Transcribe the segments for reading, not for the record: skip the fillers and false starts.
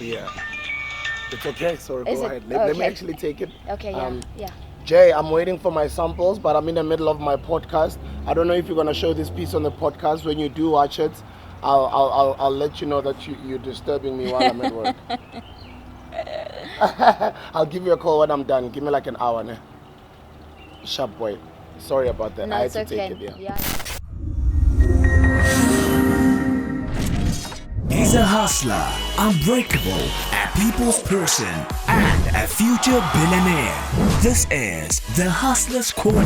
Yeah. It's okay. Sorry, Is go it? ahead. Oh, Let me okay. actually take it. Okay, yeah. Jay, I'm waiting for my samples, but I'm in the middle of my podcast. I don't know if you're gonna show this piece on the podcast. When you do watch it, I'll let you know that you're disturbing me while I'm at work. I'll give you a call when I'm done. Give me like an hour, ne? Sharp boy. Sorry about that. No, I had it's to okay. take it. Yeah. He's a hustler, unbreakable, a people's person, and a future billionaire. This is the Hustler's Corner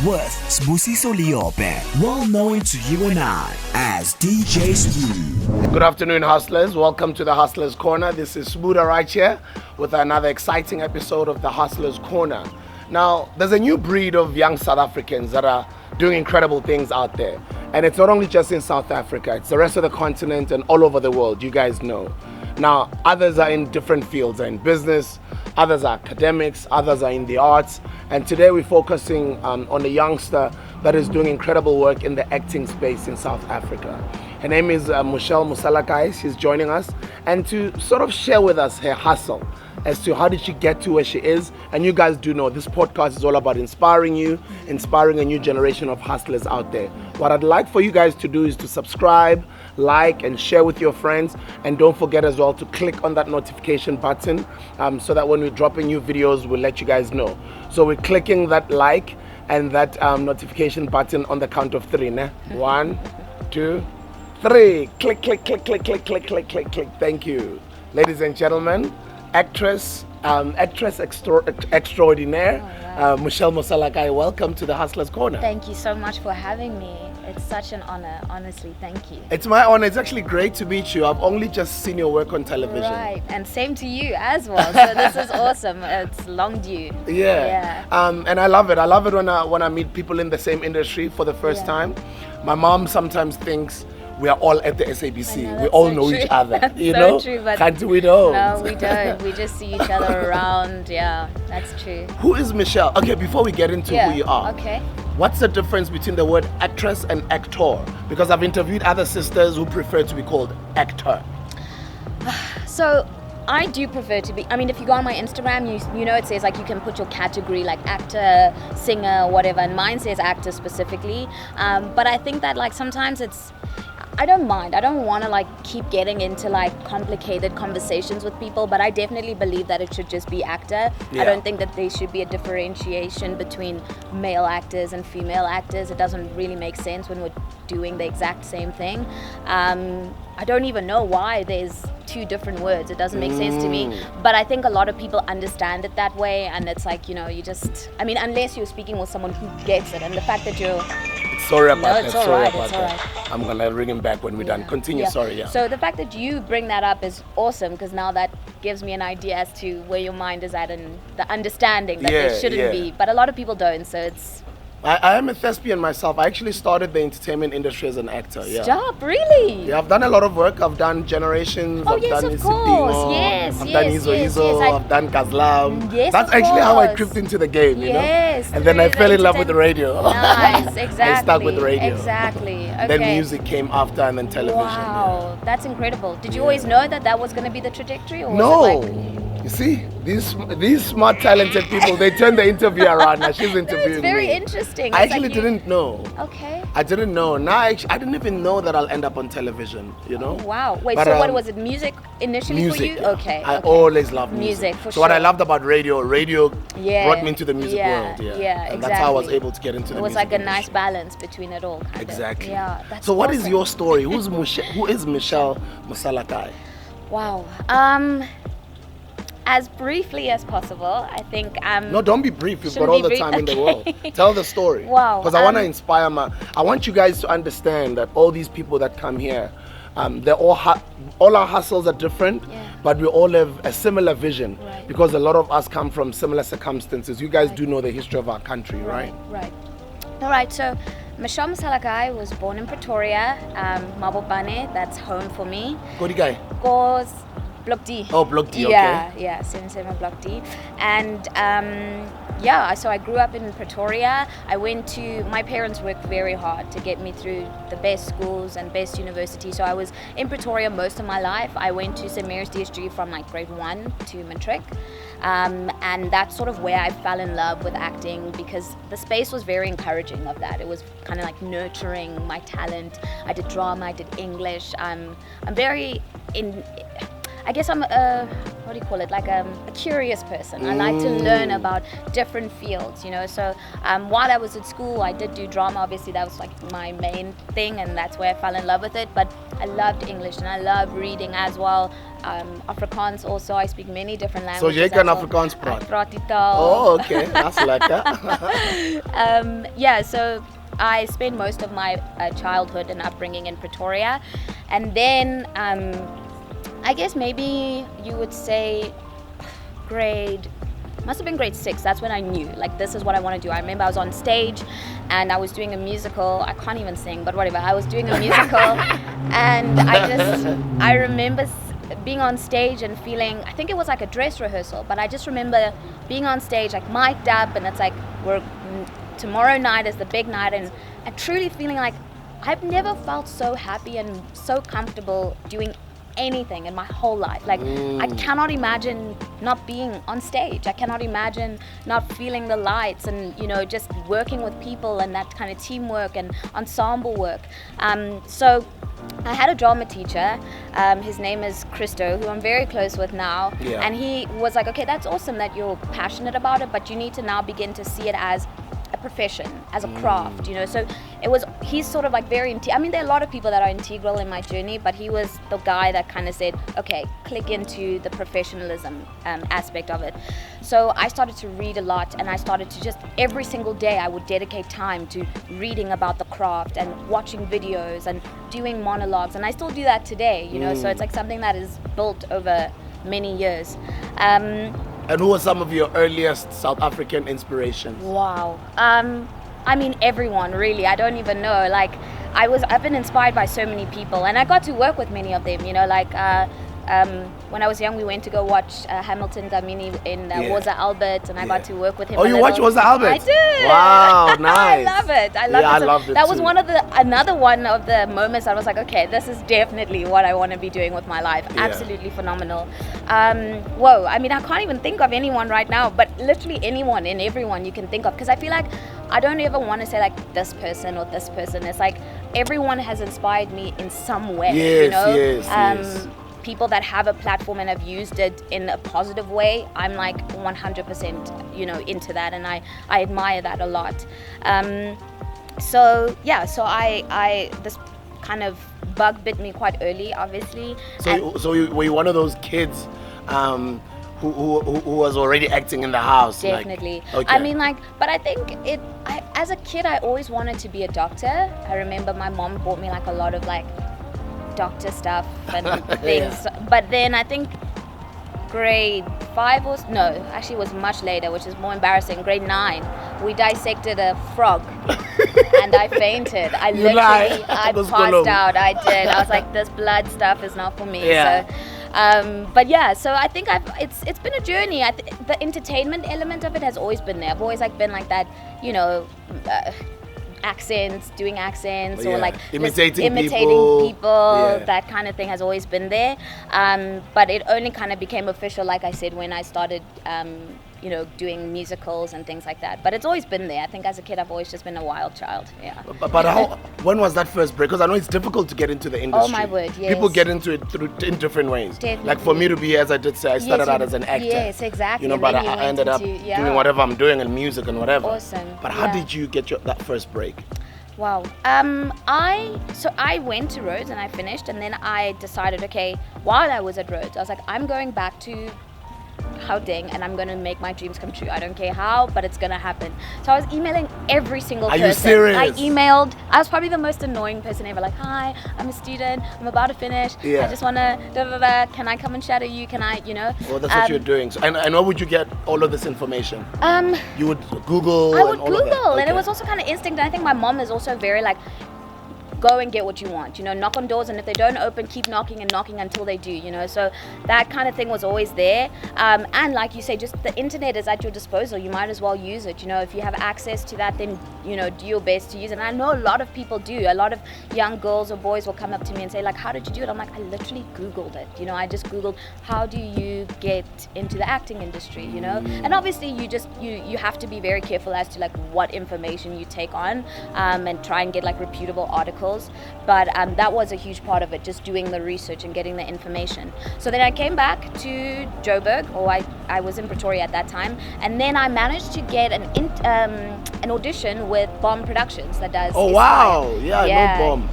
with Sbu Soliope, well known to you and I as DJ Sbu. Good afternoon, hustlers. Welcome to the Hustlers Corner. This is Sbu right here with another exciting episode of the Hustlers Corner. Now, there's a new breed of young South Africans that are doing incredible things out there. And it's not only just in South Africa, it's the rest of the continent and all over the world, you guys know. Now, others are in different fields, are in business, others are academics, others are in the arts. And today we're focusing on a youngster that is doing incredible work in the acting space in South Africa. Her name is Mosalakae. She's joining us and to sort of share with us her hustle as to how did she get to where she is. And you guys do know this podcast is all about inspiring you, inspiring a new generation of hustlers out there. What I'd like for you guys to do is to subscribe, like, and share with your friends. And don't forget as well to click on that notification button so that when we're dropping new videos, we'll let you guys know. So we're clicking that like and that notification button on the count of three. Ne? 1, 2, 3. Click, click, click, click, click, click, click, click, click. Thank you. Ladies and gentlemen, actress extraordinaire, Michelle Mosalakae. Welcome to the Hustlers Corner. Thank you so much for having me. It's such an honor, honestly. Thank you. It's my honor. It's actually great to meet you. I've only just seen your work on television. Right, and same to you as well. So this is awesome. It's long due. Yeah. And I love it. I love it when I meet people in the same industry for the first time. My mom sometimes thinks we are all at the SABC. Know, We all so know true. each other. That's you so know? true, but Can't we don't? No, we don't. We just see each other around. Yeah, that's true. Who is Michelle? Okay, before we get into who you are. Okay. What's the difference between the word actress and actor? Because I've interviewed other sisters who prefer to be called actor. So I do prefer to be, I mean, if you go on my Instagram, you know it says like you can put your category like actor, singer, whatever, and mine says actor specifically. But I think that like sometimes I don't mind. I don't want to like keep getting into like complicated conversations with people, but I definitely believe that it should just be actor. Yeah. I don't think that there should be a differentiation between male actors and female actors. It doesn't really make sense when we're doing the exact same thing. I don't even know why there's two different words. It doesn't make sense to me. But I think a lot of people understand it that way, and it's like, you know, I mean, unless you're speaking with someone who gets it, and the fact that you're Sorry about that. it's Sorry all right, about it's all that. right. I'm gonna ring him back when we're done. Continue. Sorry. Yeah. So the fact that you bring that up is awesome, because now that gives me an idea as to where your mind is at and the understanding that there shouldn't be. But a lot of people don't, so it's... I am a thespian myself. I actually started the entertainment industry as an actor. Yeah. Stop, really? Yeah, I've done a lot of work. I've done Generations. Oh, I've yes, done of course. Yes, I've yes, done Izo yes, Izo. yes, I've done Gazlam. Yes, That's of actually how I course. crept into the game, you know? Yes. And then I through fell the in love with the radio. Nice, exactly. I stuck with the radio. Exactly. Okay. Then music came after, and then television. Wow, that's incredible. Did you always know that was going to be the trajectory? Or No. was it like... You see, these smart, talented people, they turn the interview around. Now she's interviewing It's very me. interesting. I It's actually like you- didn't know. Okay. I didn't know. Now I didn't even know that I'll end up on television, you know? Wow. Wait, But, so what was it? Music initially Music, for you? yeah. Okay. I okay. always loved music. Music, for So what I sure. loved about radio Yeah. brought me into the music Yeah, world. Yeah, yeah, and that's how I was exactly. able to get into the It was music like a nice industry. balance between it all, kind of. Exactly. Yeah. That's So what is awesome. your story? Who is Michelle Mosalakae? Wow. As briefly as possible, I think. No, don't be brief. You've got Shouldn't all be the brief? time in the Okay. world. Tell the story. Wow, Because I want to inspire I want you guys to understand that all these people that come here, they're all our hustles are different, but we all have a similar vision. Right. Because a lot of us come from similar circumstances. You guys do know the history of our country, right? Right. All right. So, Michelle Mosalakae was born in Pretoria, Mabopane. That's home for me. Good guy. Goes Block D. Oh, Block D, okay. Yeah, 77 Block D. And so I grew up in Pretoria. My parents worked very hard to get me through the best schools and best universities. So I was in Pretoria most of my life. I went to St. Mary's DSG from like grade 1 to matric. And that's sort of where I fell in love with acting, because the space was very encouraging of that. It was kind of like nurturing my talent. I did drama, I did English. I'm very I guess I'm a curious person. I like to learn about different fields, you know. So while I was at school, I did do drama. Obviously, that was like my main thing, and that's where I fell in love with it. But I loved English, and I love reading as well. Afrikaans also. I speak many different languages. So jy kan Afrikaans praat? Ek praat die taal. Oh, okay. That's lekker. So I spent most of my childhood and upbringing in Pretoria, and then I guess maybe you would say must have been grade 6. That's when I knew, like, this is what I want to do. I remember I was on stage and I was doing a musical. I can't even sing, but whatever. I was doing a musical and I remember being on stage and feeling, I think it was like a dress rehearsal, but I just remember being on stage, like mic'd up, and it's like, tomorrow night is the big night, and truly feeling like I've never felt so happy and so comfortable doing anything in my whole life. Like, I cannot imagine not being on stage. I cannot imagine not feeling the lights and, you know, just working with people and that kind of teamwork and ensemble work. So I had a drama teacher. His name is Christo, who I'm very close with now. Yeah. And he was like, okay, that's awesome that you're passionate about it, but you need to now begin to see it as a profession, as a craft, you know. So he's sort of like very there are a lot of people that are integral in my journey, but he was the guy that kind of said, okay, click into the professionalism aspect of it. So I started to read a lot, and I started to just every single day I would dedicate time to reading about the craft and watching videos and doing monologues, and I still do that today, you know. So it's like something that is built over many years. And who were some of your earliest South African inspirations? Wow. Everyone, really. I don't even know. Like, I've been inspired by so many people, and I got to work with many of them, you know, like, when I was young, we went to go watch Hamilton Dlamini in Woza Albert, and I got to work with him. Oh, you watched Woza Albert? I did. Wow, nice. I love it. I loved it. That was another one of the moments I was like, okay, this is definitely what I want to be doing with my life. Yeah. Absolutely phenomenal. I can't even think of anyone right now, but literally anyone and everyone you can think of, because I feel like I don't ever want to say like this person or this person. It's like everyone has inspired me in some way. Yes, you know? yes. People that have a platform and have used it in a positive way, I'm like 100%, you know, into that, and I admire that a lot. So this kind of bug bit me quite early, obviously. So were you one of those kids who was already acting in the house? Definitely. Like, okay. But I think as a kid, I always wanted to be a doctor. I remember my mom bought me like a lot of like doctor stuff and things. Yeah. But then I think grade 5 it was much later, which is more embarrassing. Grade 9, we dissected a frog and I fainted. I passed out. I did. I was like, this blood stuff is not for me. Yeah. So so I think it's been a journey. The entertainment element of it has always been there. I've always been like that, you know, doing accents, or like imitating people. Yeah. That kind of thing has always been there. But it only kind of became official, like I said, when I started you know, doing musicals and things like that. But it's always been there. I think as a kid, I've always just been a wild child. Yeah. But when was that first break? Because I know it's difficult to get into the industry. Oh my word, yes. People get into it in different ways. Definitely. Like for me to be, as I did say, I started out as an actor. Yes, exactly. You know, but I ended up doing whatever I'm doing in music and whatever. Awesome. But how did you get that first break? Wow. I went to Rhodes and I finished, and then I decided, okay, while I was at Rhodes, I was like, I'm going back to Gauteng and I'm going to make my dreams come true. I don't care how, but it's going to happen. So I was emailing every single person. Are you serious? I emailed. I was probably the most annoying person ever. Like, hi, I'm a student. I'm about to finish. Yeah. I just want to, can I come and shadow you? Can I, you know? Well, that's what you're doing. So, and where would you get all of this information? You would Google. I would and all of that. Google, Okay. and it was also kind of instinct. And I think my mom is also very like, go and get what you want, knock on doors, and if they don't open, keep knocking and knocking until they do, so that kind of thing was always there. And like you say, just the internet is at your disposal. You might as well use it. If you have access to that, then do your best to use it. And I know a lot of people do. A lot of young girls or boys will come up to me and say, like, how did you do it? I'm like, I literally Googled it. I just Googled, how do you get into the acting industry, And obviously you have to be very careful as to like what information you take on, and try and get like reputable articles. But that was a huge part of it, just doing the research and getting the information. So then I came back to Joburg, or I was in Pretoria at that time, and then I managed to get an audition with Bomb Productions that does. Oh wow! Yeah, I know Bomb.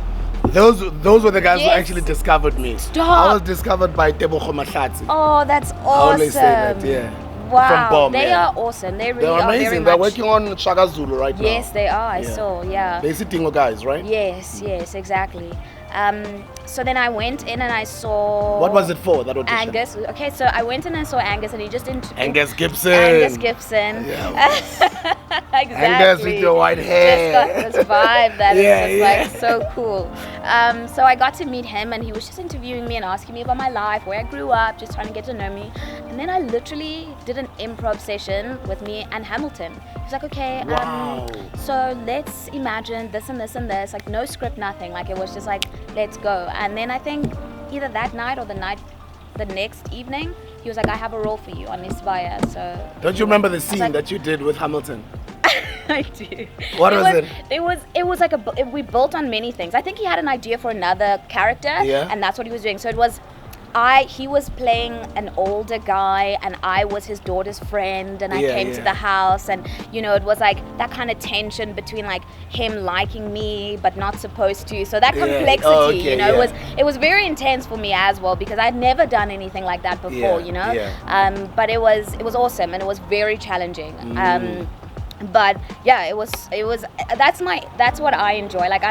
Those were the guys who actually discovered me. Stop. I was discovered by Tebogo Mahlatsi. Oh, that's awesome. I always say that, yeah. Wow, From Bomb, they are awesome. They really They're are amazing. very They're much. working on Shaka Zulu right now. Yes, they are. I saw, yeah. They're Sitingo guys, right? Yes, exactly. So then I went in and I saw... What was it for, that audition? Angus. Okay, so I went in and saw Angus, and he just... Angus Gibson. Angus Gibson. Yeah. Exactly. Angus with your white hair. Just got this vibe that is just like so cool. So I got to meet him, and he was just interviewing me and asking me about my life, where I grew up, just trying to get to know me. And then I literally did an improv session with me and Hamilton. He was like, okay, so let's imagine this and this and this, like no script, nothing. Like it was just like, let's go. And then I think either that night or the next evening, he was like, I have a role for you on Isvaya. So don't you remember the scene that you did with Hamilton? I do. What was it? It was like we built on many things. I think he had an idea for another character, and that's what he was doing. So it was, he was playing an older guy, and I was his daughter's friend, and I came to the house, and it was like that kind of tension between like him liking me but not supposed to. So that complexity, it was very intense for me as well, because I'd never done anything like that before, But it was awesome, and it was very challenging. But yeah, it was that's what I enjoy. Like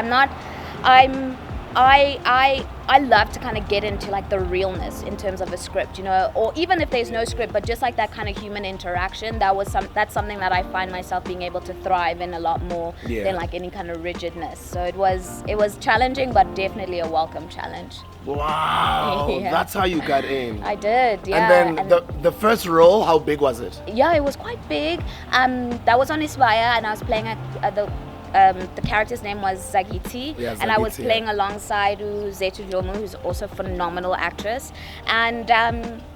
I love to kind of get into like the realness in terms of a script, or even if there's no script, but just like that kind of human interaction. That's something that I find myself being able to thrive in a lot more than like any kind of rigidness. So it was challenging, but definitely a welcome challenge. Wow, that's how you got in. I did, yeah. And then the first role, how big was it? Yeah, it was quite big. That was on Isvaya, and I was playing the character's name was Zagiti, and I was playing alongside Zethu Jomu, who's also a phenomenal actress. And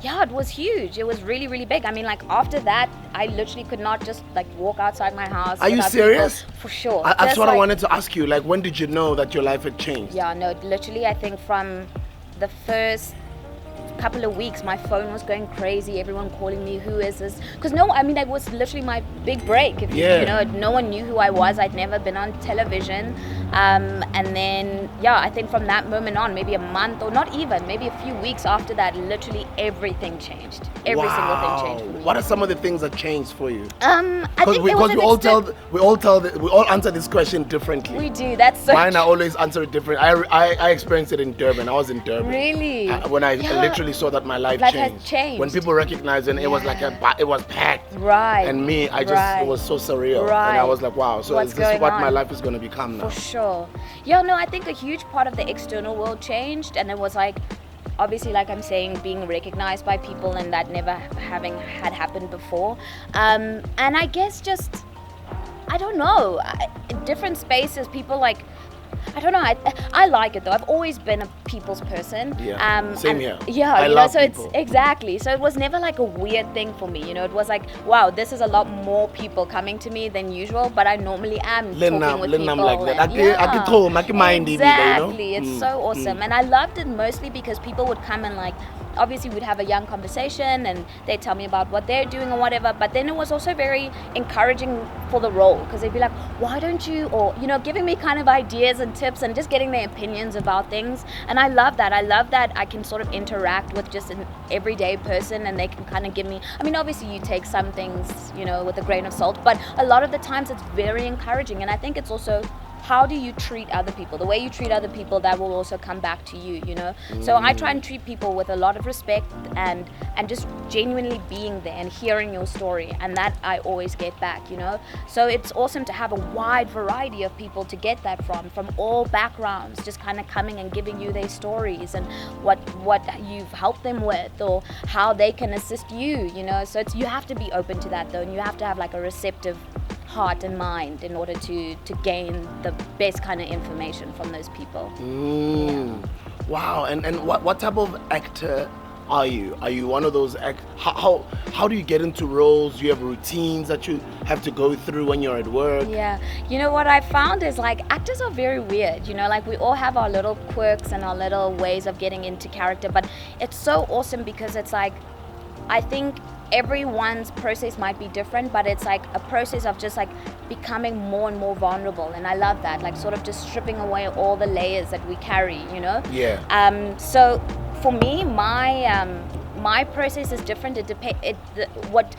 it was huge. It was really, really big. I mean, like after that, I literally could not just like walk outside my house. Are you serious? People, for sure. That's what I wanted to ask you. Like, when did you know that your life had changed? Yeah, no, literally, I think from the first couple of weeks, my phone was going crazy. Everyone calling me, who is this? Because it was literally my big break. No one knew who I was. I'd never been on television. And then, I think from that moment on, maybe a month or not even, maybe a few weeks after that, literally everything changed. Every single thing changed for me. What are some of the things that changed for you? Because we all answer this question differently. We do. That's so mine. I always answer it different. I experienced it in Durban. I was in Durban. Really? When I literally saw that my life changed. When people recognized, and it was like it was packed. Right. And me, it was so surreal. Right. And I was like, wow. So is this what my life is going to become now? For sure. Yeah. No, I think a huge part of the external world changed, and it was like, obviously, like I'm saying, being recognized by people, and that never had happened before. And I guess just, I don't know, different spaces, people like, I don't know. I like it though. I've always been a people's person. Yeah. Same here. Yeah. I love so people. It's exactly. So it was never like a weird thing for me. It was like, wow, this is a lot more people coming to me than usual. But I normally am talking with people. Like that. Exactly. It's so awesome, and I loved it mostly because people would come and like, obviously we'd have a young conversation, and they'd tell me about what they're doing or whatever. But then it was also very encouraging for the role, because they'd be like, why don't you, or giving me kind of ideas and tips and just getting their opinions about things. And I love that. I can sort of interact with just an everyday person, and they can kind of give me, I mean, obviously you take some things with a grain of salt, but a lot of the times it's very encouraging. And I think it's also how do you treat other people? The way you treat other people, that will also come back to you, you know? So I try and treat people with a lot of respect and just genuinely being there and hearing your story, and that I always get back, you know? So it's awesome to have a wide variety of people to get that from all backgrounds, just kind of coming and giving you their stories and what you've helped them with or how they can assist you, you know? So you have to be open to that though, and you have to have like a receptive heart and mind in order to gain the best kind of information from those people. Wow. And what type of actor are you? Are you one of those how do you get into roles? Do you have routines that you have to go through when you're at work? Yeah, you know what I found is like actors are very weird, you know, like we all have our little quirks and our little ways of getting into character, but it's so awesome because it's like, I think everyone's process might be different, but it's like a process of just like becoming more and more vulnerable, and I love that, like sort of just stripping away all the layers that we carry, you know? Yeah. So for me, my process is different. What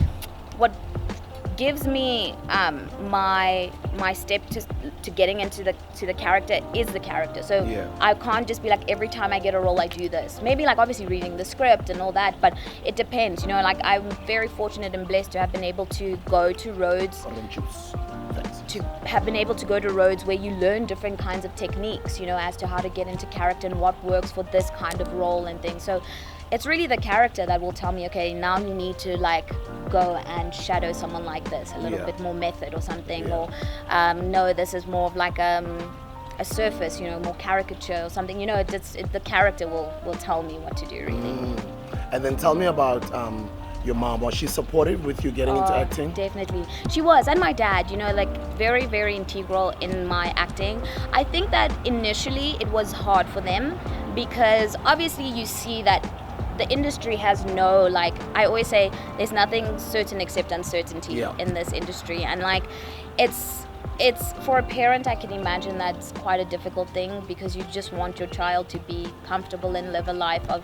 gives me my step to getting into the character is the character. So yeah. I can't just be like every time I get a role I do this. Maybe like obviously reading the script and all that, but it depends, you know, like I'm very fortunate and blessed to have been able to go to Rhodes. To have been able to go to Rhodes where you learn different kinds of techniques, you know, as to how to get into character and what works for this kind of role and things. So it's really the character that will tell me, okay, now you need to like go and shadow someone like this, a little bit more method or something, or no, this is more of like a surface, you know, more caricature or something, you know, the character will tell me what to do really. And then tell me about your mom. Was she supportive with you getting into acting? Definitely. She was, and my dad, you know, like very, very integral in my acting. I think that initially it was hard for them because obviously you see that the industry has no, like, I always say there's nothing certain except uncertainty in this industry, and like it's for a parent, I can imagine that's quite a difficult thing because you just want your child to be comfortable and live a life of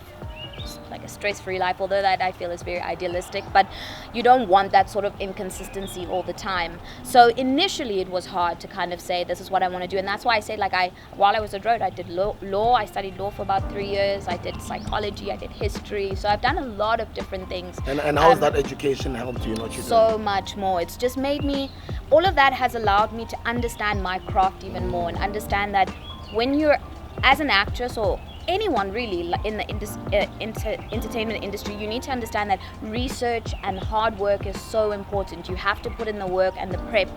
like a stress-free life, although that I feel is very idealistic, but you don't want that sort of inconsistency all the time. So initially it was hard to kind of say this is what I want to do, and that's why I said like while I was at Rhodes I did law. I studied law for about 3 years. I did psychology, I did history, so I've done a lot of different things. And how has that education helped you in what you do? So much more. It's just made me, all of that has allowed me to understand my craft even more and understand that when you're as an actress or anyone really in the entertainment industry, you need to understand that research and hard work is so important. You have to put in the work and the prep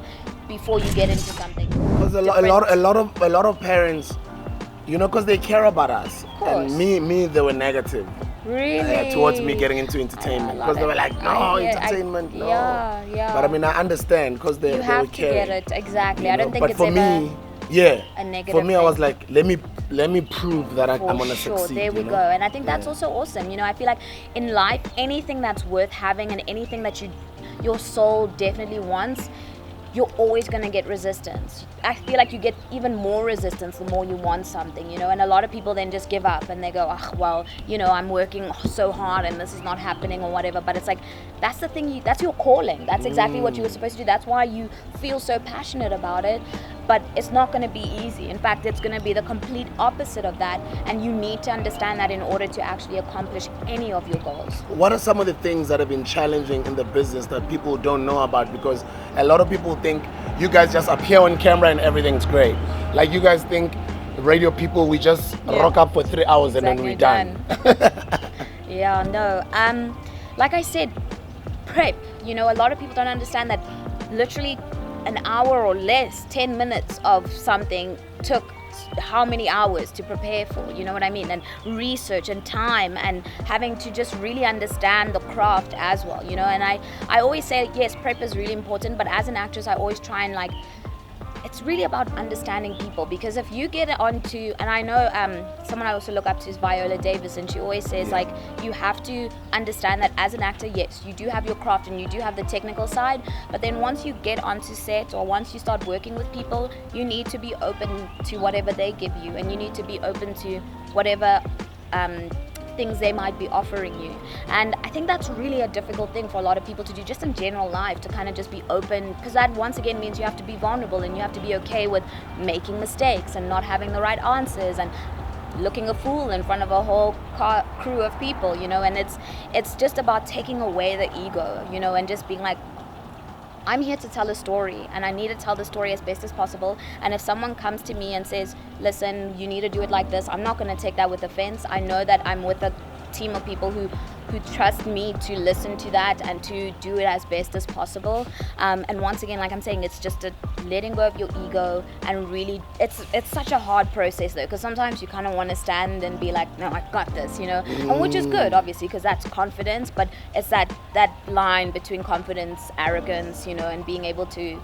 before you get into something. Because a lot of parents, you know, because they care about us. Of course. And me, they were negative. Really? Towards me getting into entertainment, because they were like, no, entertainment, no. Yeah. But I mean, I understand because they you have were to caring, get it exactly. You know? I don't think but it's for ever me, yeah. a negative For me, thing. I was like, let me prove that I'm gonna succeed. There we go. And I think that's also awesome. You know, I feel like in life, anything that's worth having and anything that your soul definitely wants, you're always going to get resistance. I feel like you get even more resistance the more you want something, you know, and a lot of people then just give up and they go, oh, well, you know, I'm working so hard and this is not happening or whatever. But it's like, that's the thing, that's your calling. That's exactly what you were supposed to do. That's why you feel so passionate about it. But it's not going to be easy. In fact, it's going to be the complete opposite of that. And you need to understand that in order to actually accomplish any of your goals. What are some of the things that have been challenging in the business that people don't know about? Because a lot of people think you guys just appear on camera and everything's great. Like you guys think radio people, we just rock up for 3 hours and then we're done. Yeah, no. Like I said, prep. You know, a lot of people don't understand that literally an hour or less, 10 minutes of something took how many hours to prepare for, you know what I mean? And research and time and having to just really understand the craft as well, you know? And I always say, yes, prep is really important, but as an actress, I always try and like, it's really about understanding people, because if you get onto, and I know someone I also look up to is Viola Davis, and she always says like, you have to understand that as an actor, yes, you do have your craft and you do have the technical side, but then once you get onto set or once you start working with people, you need to be open to whatever they give you, and you need to be open to whatever things they might be offering you. And I think that's really a difficult thing for a lot of people to do, just in general life, to kind of just be open, because that once again means you have to be vulnerable and you have to be okay with making mistakes and not having the right answers and looking a fool in front of a whole crew of people, you know. And it's just about taking away the ego, you know, and just being like, I'm here to tell a story, and I need to tell the story as best as possible. And if someone comes to me and says, listen, you need to do it like this, I'm not going to take that with offense. I know that I'm with a team of people who trust me to listen to that and to do it as best as possible. And once again, like I'm saying, it's just a letting go of your ego, and really, it's such a hard process though, because sometimes you kind of want to stand and be like, no, I got this, you know, and which is good, obviously, because that's confidence, but it's that line between confidence, arrogance, you know, and being able to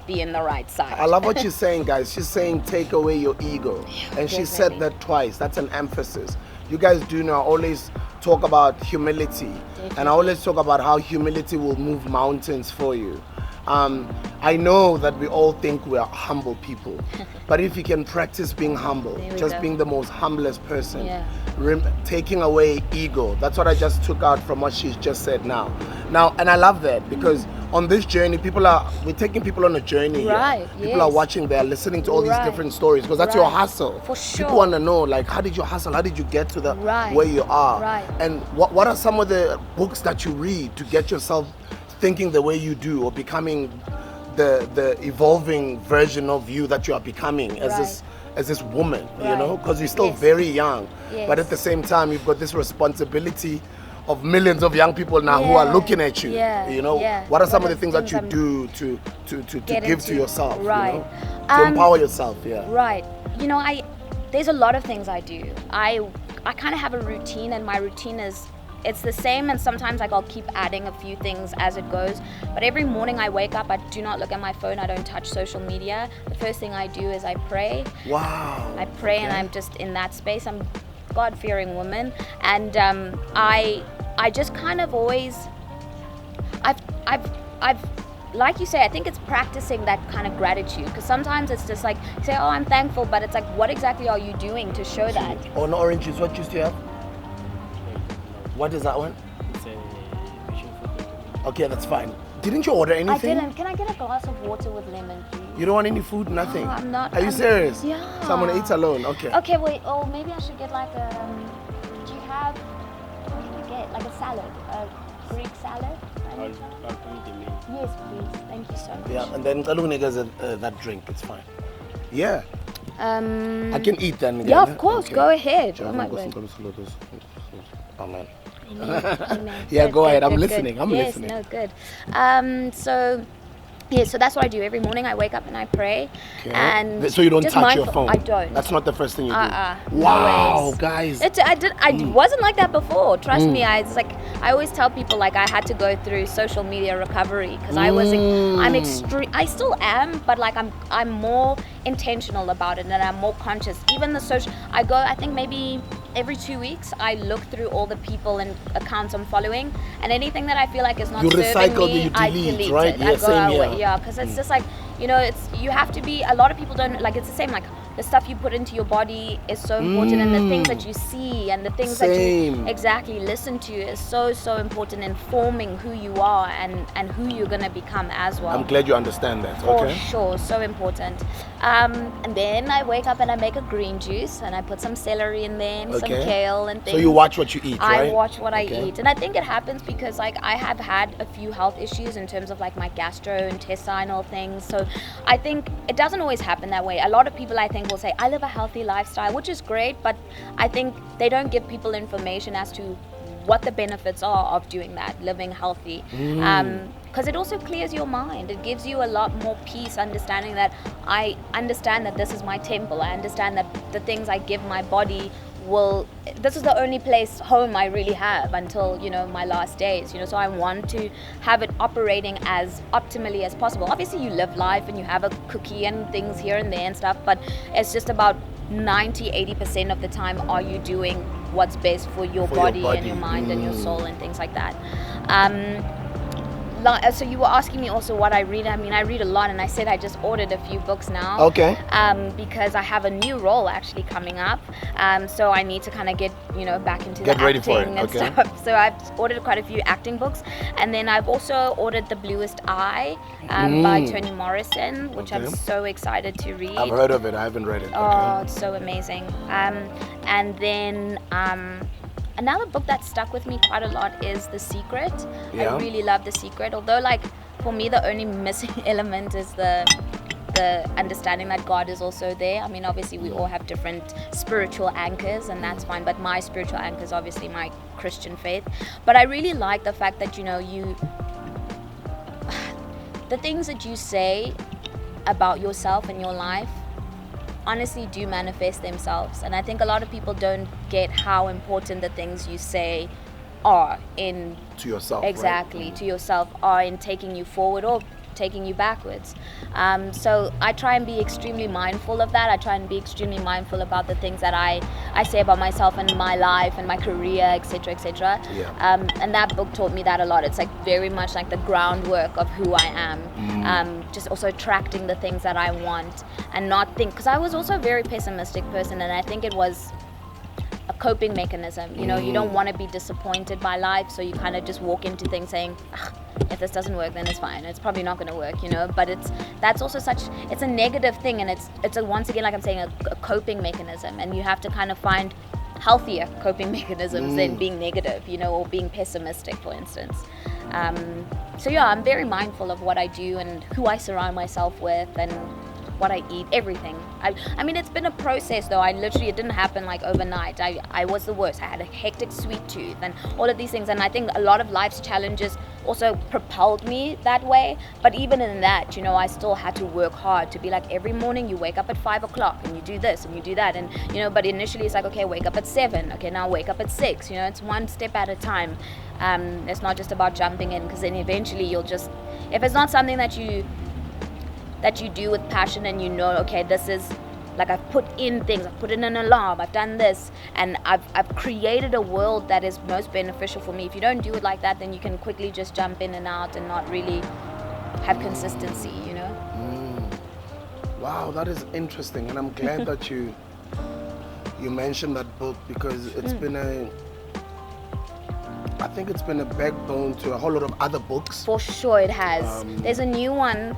be in the right side. I love what she's saying, guys. She's saying take away your ego, and she said that twice. That's an emphasis. You guys do know, I always talk about humility. Definitely. And I always talk about how humility will move mountains for you. I know that we all think we are humble people, but if you can practice being humble, just being the most humblest person, taking away ego, that's what I just took out from what she's just said now. And I love that, because on this journey, we're taking people on a journey. Right. Here. People are watching, they're listening to all these different stories, because that's your hustle. For sure. People want to know, like, how did you hustle? How did you get to the where you are? Right. And what are some of the books that you read to get yourself thinking the way you do, or becoming the evolving version of you that you are becoming as this woman, you know, because you're still very young, but at the same time you've got this responsibility of millions of young people now who are looking at you. You know, what are some of the things that you do to give to yourself, you know, to empower yourself? Right. You know, there's a lot of things I do. I kind of have a routine, and my routine it's the same, and sometimes like I'll keep adding a few things as it goes. But every morning I wake up, I do not look at my phone, I don't touch social media. The first thing I do is I pray. Wow. I pray, and I'm just in that space. I'm a God-fearing woman, and I just kind of always, I've like you say, I think it's practicing that kind of gratitude, because sometimes it's just like, you say, oh, I'm thankful, but it's like, what exactly are you doing to show that? Oh, no, orange juice. What juice do you have? What is that one? It's a vision food. Okay, that's fine. Didn't you order anything? I didn't. Can I get a glass of water with lemon, please? You don't want any food? Nothing? No, I'm not. Are you serious? Yeah. So I'm gonna eat alone. Okay. Okay, wait. Oh, maybe I should get like a. Do you have? What can I get? Like a salad, a Greek salad. I'll eat the meal. Yes, please. Thank you so much. Yeah, and then that drink. It's fine. Yeah. I can eat then. Yeah, of course. Okay. Go ahead. Oh my God. Amen. Amen. Yeah, good, go ahead. Good, I'm listening. I'm listening. Yes, no, good. So that's what I do. Every morning I wake up and I pray. Okay. And so you don't touch your phone? I don't. That's not the first thing you do? Wow, no guys. I wasn't like that before. Trust me. I always tell people, like, I had to go through social media recovery, because I'm extreme. I still am, but like I'm more intentional about it, and I'm more conscious. Even the social, I think maybe every 2 weeks I look through all the people and accounts I'm following, and anything that I feel like is not serving me, I delete right? it. Yeah, I go away. Here. Yeah, because it's just like, you know, you have to be, a lot of people don't, like, it's the same, like, the stuff you put into your body is so important, and the things that you see and the things that you exactly listen to is so important in forming who you are and who you're going to become as well. I'm glad you understand that. For sure, so important. And then I wake up and I make a green juice, and I put some celery in there, and some kale and things. So you watch what you eat, right? I watch what I eat, and I think it happens because, like, I have had a few health issues in terms of like my gastrointestinal things. So I think it doesn't always happen that way. A lot of people, I think, will say, I live a healthy lifestyle, which is great, but I think they don't give people information as to what the benefits are of doing that, living healthy. Because it also clears your mind. It gives you a lot more peace, understanding that I understand that this is my temple. I understand that the things I give my body this is the only home I really have until, you know, my last days, you know, so I want to have it operating as optimally as possible. Obviously you live life and you have a cookie and things here and there and stuff, but it's just about 90-80% of the time are you doing what's best for your body and your mind and your soul and things like that. So you were asking me also what I read. I mean, I read a lot, and I said I just ordered a few books now. Okay. Because I have a new role actually coming up. So I need to kind of get back into Get the ready acting for it, and okay. stuff. So I've ordered quite a few acting books, and then I've also ordered The Bluest Eye by Toni Morrison, which I'm Okay. so excited to read. I've heard of it. I haven't read it. Oh, it's so amazing. And then another book that stuck with me quite a lot is The Secret. Yeah. I really love The Secret. Although, like, for me, the only missing element is the understanding that God is also there. I mean, obviously, we all have different spiritual anchors, and that's fine. But my spiritual anchor is obviously my Christian faith. But I really like the fact that, the things that you say about yourself and your life honestly do manifest themselves. And I think a lot of people don't get how important the things you say are in To yourself. exactly Right? to yourself, are in taking you forward or taking you backwards. So I try and be extremely mindful of that. I try and be extremely mindful about the things that I say about myself and my life and my career, etc., etc. Yeah. And that book taught me that a lot. It's like very much like the groundwork of who I am. Just also attracting the things that I want and not think, because I was also a very pessimistic person, and I think it was a coping mechanism. You don't want to be disappointed by life, so you kind of just walk into things saying, if this doesn't work, then it's fine. It's probably not going to work, But that's also it's a negative thing, and it's once again, like I'm saying, a coping mechanism, and you have to kind of find healthier coping mechanisms than being negative, or being pessimistic, for instance. So yeah, I'm very mindful of what I do and who I surround myself with and what I eat, everything. I mean, it's been a process though. It didn't happen like overnight. I was the worst. I had a hectic sweet tooth and all of these things, and I think a lot of life's challenges also propelled me that way. But even in that, I still had to work hard to be like, every morning you wake up at 5 o'clock and you do this and you do that, and but initially it's like, okay, wake up at 7, okay, now wake up at 6. It's one step at a time. It's not just about jumping in, because then eventually you'll just, if it's not something that you do with passion, and okay, this is like, I've put in things, I've put in an alarm, I've done this, and I've created a world that is most beneficial for me. If you don't do it like that, then you can quickly just jump in and out and not really have consistency, Wow, that is interesting, and I'm glad that you mentioned that book, because it's been I think it's been a backbone to a whole lot of other books. For sure it has. There's a new one,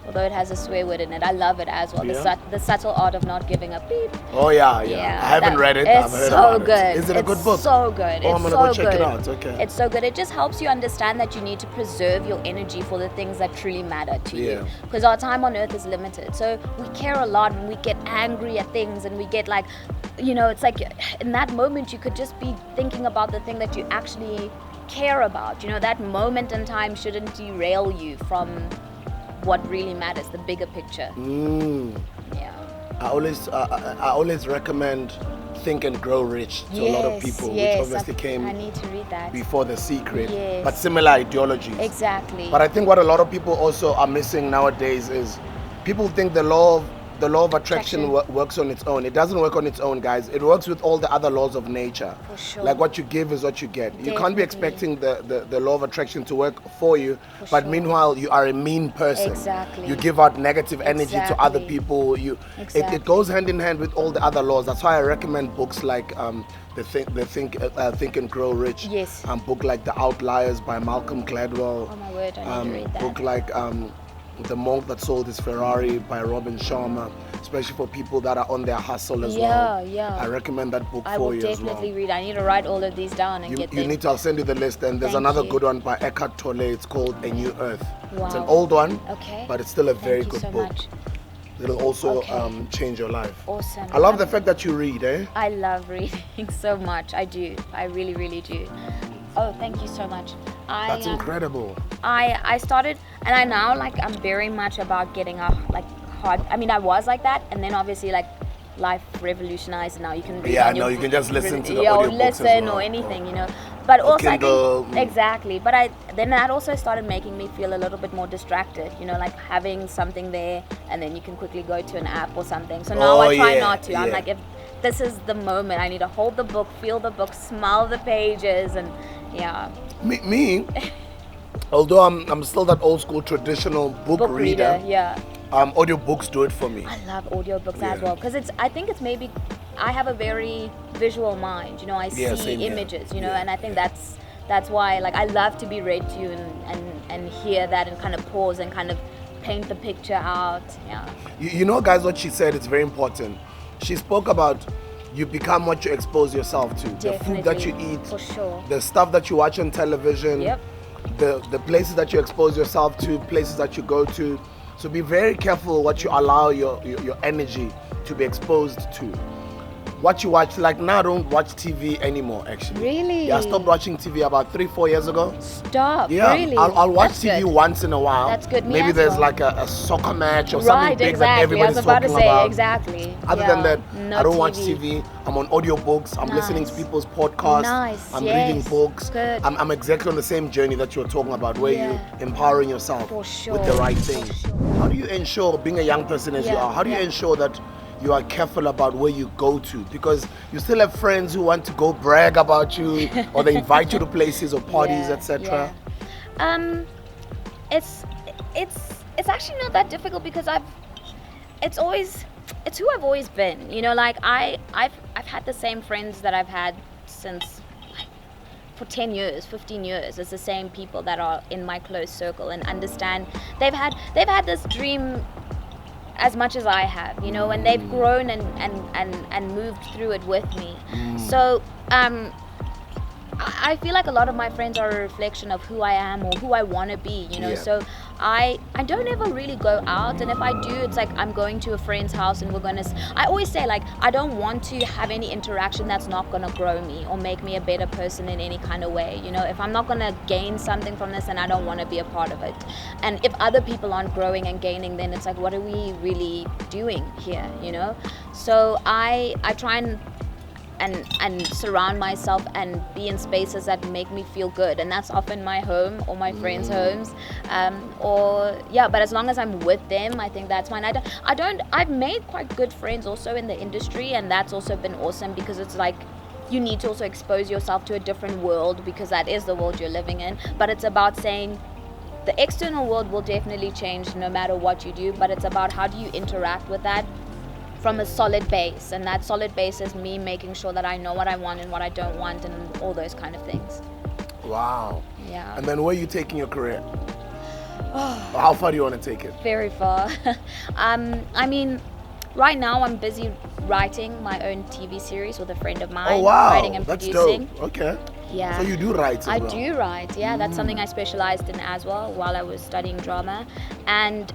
although it has a swear word in it. I love it as well. Yeah. The Subtle Art of Not Giving a Beep. Oh yeah. I haven't that- read it. It's I've heard so about good. it. Is it a good book? So good. Oh, I'm It's gonna so go check good. it out. Okay. It's so good. It just helps you understand that you need to preserve your energy for the things that truly matter to you. Because our time on earth is limited. So we care a lot, and we get angry at things, and we get like, it's like in that moment you could just be thinking about the thing that you actually care about. That moment in time shouldn't derail you from what really matters, the bigger picture. Yeah. I always recommend Think and Grow Rich to a lot of people, yes, which obviously came I need to read that. before The Secret, Yes. but similar ideologies. Exactly. But I think what a lot of people also are missing nowadays is, people think the law of attraction works on its own. It doesn't work on its own, guys. It works with all the other laws of nature. For sure. Like, what you give is what you get. You can't be Definitely. expecting the law of attraction to work for you, For but sure. meanwhile you are a mean person. Exactly. You give out negative energy to other Exactly. people. Exactly. It goes hand in hand with all the other laws. That's why I recommend books like Think and Grow Rich. Yes. Book like The Outliers by Malcolm Gladwell. Oh my word, I need to read that. Book like The Monk That Sold His Ferrari by Robin Sharma, especially for people that are on their hustle as well. Yeah. I recommend that book I for will you as well. definitely read. I need to write all of these down and get You them. need to, I'll send you the list, and there's Thank another you. good one by Eckhart Tolle. It's called A New Earth. It's an Wow. old one, Okay. but it's still a very Thank you good so book. much. It'll also Okay. change your life. Awesome. I love the fact that you read, eh? I love reading so much. I do. I really, really do. Oh, thank you so much. That's incredible. I started, and I now I'm very much about getting a hard. I mean, I was like that, and then obviously life revolutionized, and now you can read. Yeah, on your, no, you can just listen to the or audiobooks as listen well. or anything, But also, Kindle. I think exactly. But then that also started making me feel a little bit more distracted. Like having something there, and then you can quickly go to an app or something. So now I try not to. I'm like, if this is the moment, I need to hold the book, feel the book, smell the pages, and yeah. Me, Although I'm still that old school traditional book reader. Yeah. Audiobooks do it for me. I love audiobooks Yeah. as well because I think it's maybe I have a very visual mind, you know, I Yeah, see same here. images, you know, Yeah. and I think that's why like I love to be read to and hear that and kind of pause and kind of paint the picture out. Yeah. You know, guys, what she said is very important. She spoke about you become what you expose yourself to. The food that you Definitely, eat, for sure. the stuff that you watch on television, Yep. the places that you expose yourself to, places that you go to. So be very careful what you allow your energy to be exposed to. What you watch, like now I don't watch TV anymore actually. Really? Yeah, I stopped watching TV about 3-4 years ago. Stop. Yeah, Really? I'll watch That's TV good. once in a while. That's good. Me Maybe as there's well. like a soccer match or something Right, big that exactly. I everybody's was about to talking say about. exactly. Other Yeah, than that, no I don't watch TV. TV. I'm on audiobooks. I'm listening to Nice. people's podcasts. Nice, I'm yes. reading books. Good. I'm exactly on the same journey that you're talking about, where Yeah. you're empowering yourself For sure. with the right thing. For sure. How do you ensure, being a young person as you Yeah, are, how do you yeah. ensure that you are careful about where you go to? Because you still have friends who want to go brag about you, or they invite you to places or parties, Yeah, etc. yeah. It's actually not that difficult because it's who I've always been. You know, like I've had the same friends that I've had since like for 10 years, 15 years. It's the same people that are in my close circle and understand they've had this dream as much as I have, you know, and they've grown and moved through it with me. So I feel like a lot of my friends are a reflection of who I am or who I want to be, you know. Yeah. So I don't ever really go out, and if I do, it's like I'm going to a friend's house and we're gonna. I always say like I don't want to have any interaction that's not gonna grow me or make me a better person in any kind of way. You know, if I'm not gonna gain something from this, then I don't want to be a part of it. And if other people aren't growing and gaining, then it's like, what are we really doing here? You know. So I try and surround myself and be in spaces that make me feel good, and that's often my home or my friends' homes, but as long as I'm with them, I think that's fine. I've made quite good friends also in the industry, and that's also been awesome because it's like you need to also expose yourself to a different world because that is the world you're living in. But it's about saying the external world will definitely change no matter what you do, but it's about how do you interact with that from a solid base, and that solid base is me making sure that I know what I want and what I don't want and all those kind of things. Wow. Yeah. And then where are you taking your career? How far do you want to take it? Very far. I mean, right now I'm busy writing my own TV series with a friend of mine. Oh wow, Writing and that's producing. dope. Okay. Yeah. So you do write as I well? do write, yeah. That's something I specialized in as well while I was studying drama. And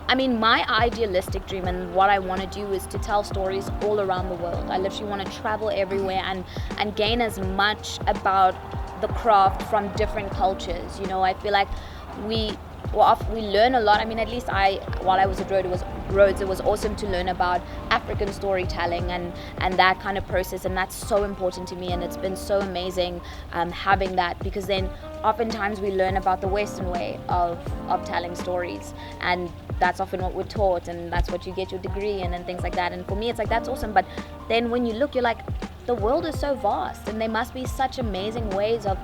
I mean, my idealistic dream and what I want to do is to tell stories all around the world. I literally want to travel everywhere and gain as much about the craft from different cultures. You know, I feel like we learn a lot. I mean, at least while I was at Rhodes, it was awesome to learn about African storytelling and that kind of process, and that's so important to me, and it's been so amazing having that, because then oftentimes we learn about the Western way of telling stories, and that's often what we're taught, and that's what you get your degree in and things like that. And for me, it's like, that's awesome. But then when you look, you're like, the world is so vast, and there must be such amazing ways of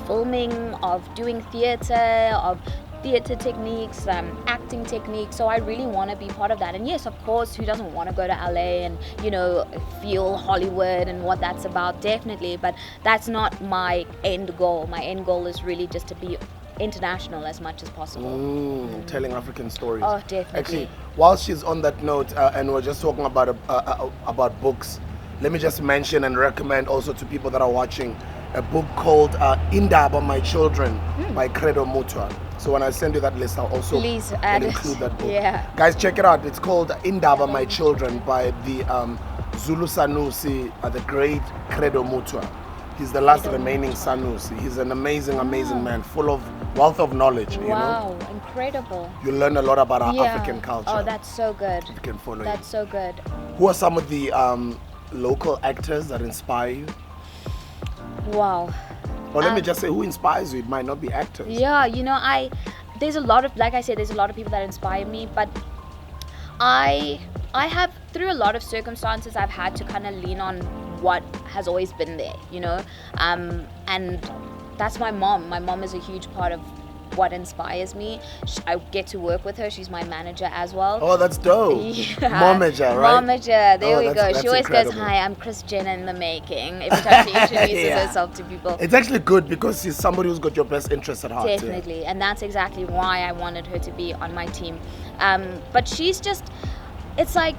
filming, of doing theater techniques, acting techniques. So I really want to be part of that. And yes, of course, who doesn't want to go to LA and, you know, feel Hollywood and what that's about? Definitely. But that's not my end goal. My end goal is really just to be international as much as possible. Telling African stories. Oh, definitely. Actually, while she's on that note, and we're just talking about books, let me just mention and recommend also to people that are watching a book called Indaba My Children by Credo Mutua. So when I send you that list, I'll also Please add include it. that book. Yeah. Guys, check it out. It's called Indaba My Children by the Zulu Sanusi, the great Credo Mutua. He's the last remaining Sanusi. He's an amazing man, full of wealth of knowledge. Wow, incredible. You learn a lot about our Yeah. African culture. Oh, that's so good. You can follow That's so good. Who are some of the local actors that inspire you? Wow. Or let me just say, who inspires you? It might not be actors. Yeah, you know, there's a lot of, like I said, there's a lot of people that inspire me, but I have, through a lot of circumstances, I've had to kind of lean on what has always been there, you know, and that's my mom. My mom is a huge part of what inspires me. I get to work with her. She's my manager as well. Oh, that's dope. Yeah. Momager, right? Momager, there we go. That's She always incredible. goes, "Hi, I'm Chris Jenner in the making," every time she introduces Yeah. herself to people. It's actually good because she's somebody who's got your best interests at heart. too. Definitely, and that's exactly why I wanted her to be on my team. But she's just, it's like,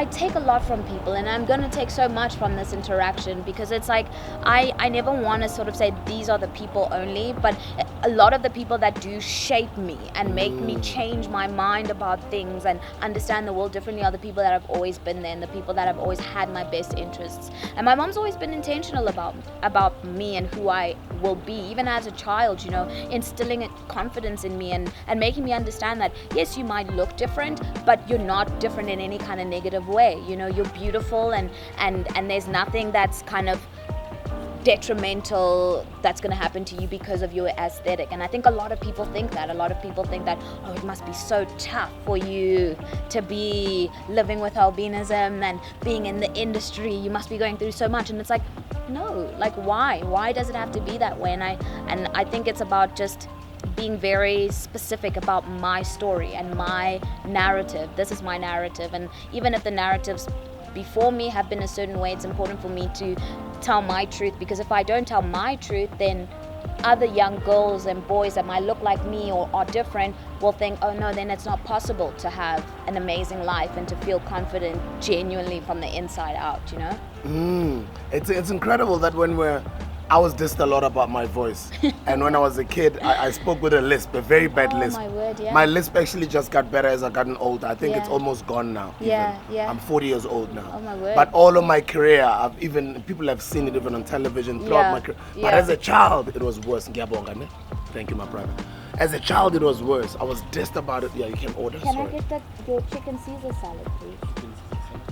I take a lot from people, and I'm going to take so much from this interaction, because it's like I never want to sort of say these are the people only, but a lot of the people that do shape me and make me change my mind about things and understand the world differently are the people that have always been there, and the people that have always had my best interests. And my mom's always been intentional about me and who I will be, even as a child, instilling confidence in me and making me understand that, yes, you might look different, but you're not different in any kind of negative way. You're beautiful, and there's nothing that's kind of detrimental that's going to happen to you because of your aesthetic. And I think a lot of people think that. Oh, it must be so tough for you to be living with albinism and being in the industry. You must be going through so much. And it's like, no, like, why does it have to be that way? And I think it's about just being very specific about my story and my narrative. This is my narrative, and even if the narratives before me have been a certain way, it's important for me to tell my truth, because if I don't tell my truth, then other young girls and boys that might look like me or are different will think, oh no, then it's not possible to have an amazing life and to feel confident genuinely from the inside out, It's incredible that I was dissed a lot about my voice. And when I was a kid, I spoke with a lisp, a very bad lisp. My word, yeah. My lisp actually just got better as I gotten older. I think it's Yeah. almost gone now. Yeah, even. yeah. I'm 40 years old now. Oh, my word. But all of my career, people have seen it even on television throughout my career. But as a child, it was worse. Ngiyabonga, ne? Thank you, my brother. As a child, it was worse. I was dissed about it. Yeah, you can order. Can sorry. I get your chicken Caesar salad, please? Yes,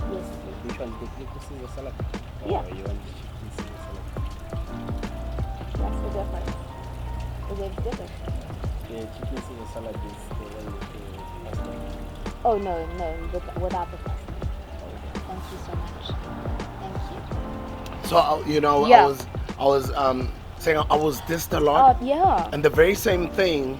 please. Which one? The Caesar salad? Yeah. Or you want the chicken Caesar salad? What's the difference? Is it different? The chicken Caesar salad is the one with the pasta. Oh, no, without the pasta. Thank you so much. Thank you. So, Yeah. I was saying I was dissed a lot. Oh, yeah. And the very same thing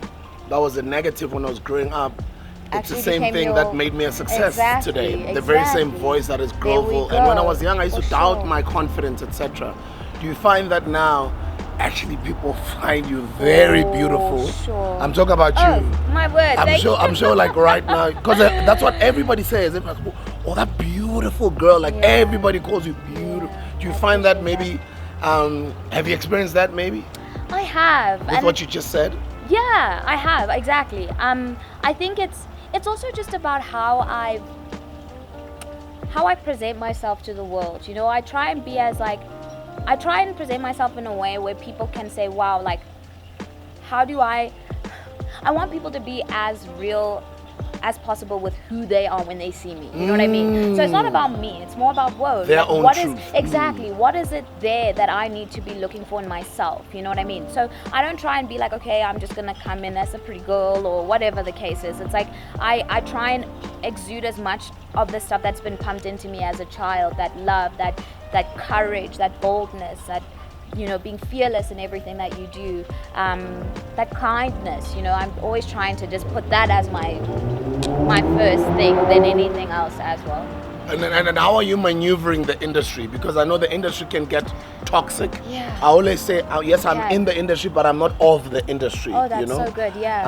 that was a negative when I was growing up, it's Actually the same became thing your- that made me a success Exactly, today. The very same exactly. voice that is There we global. And when I go, was young, I used to for doubt sure. my confidence, etc. Do you find that now, actually, people find you very beautiful? Sure. I'm talking about Oh, you. my word. I'm sure like right now, because that's what everybody says. It's like, oh, that beautiful girl, like everybody calls you beautiful. Do you find that maybe, have you experienced that maybe? I have. With what you just said? Yeah, I have, exactly. I think it's also just about how I present myself to the world. I try and present myself in a way where people can say, wow, like, I want people to be as real as possible with who they are when they see me. You know what I mean? So it's not about me. It's more about, whoa, Their like, own what is truth. exactly what is it there that I need to be looking for in myself? You know what I mean? So I don't try and be like, okay, I'm just gonna come in as a pretty girl or whatever the case is. It's like I try and exude as much of the stuff that's been pumped into me as a child, that love, that courage, that boldness, that being fearless in everything that you do, that kindness. I'm always trying to just put that as my first thing than anything else as well. And how are you maneuvering the industry? Because I know the industry can get toxic. Yeah. I always say, yes, I'm Yeah. in the industry, but I'm not of the industry. Oh, that's so good, yeah.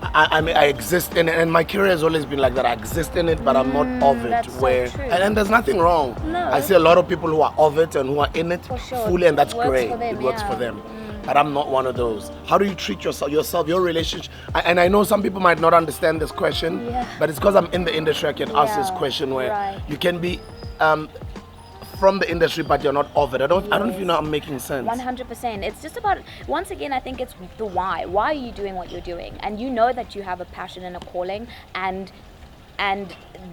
I exist in it, and my career has always been like that. I exist in it, but I'm not of it. that's so true. And there's nothing wrong. No. I see a lot of people who are of it and who are in it For sure. fully, and that's It works great. for them, It works yeah. for them. But I'm not one of those. How do you treat yourself, your relationship? And I know some people might not understand this question, Yeah. but it's because I'm in the industry I can ask this Yeah, question where right. you can be from the industry, but you're not of it. I don't know if you know I'm making sense. 100%. It's just about, once again, I think it's the why. Why are you doing what you're doing? And you know that you have a passion and a calling, and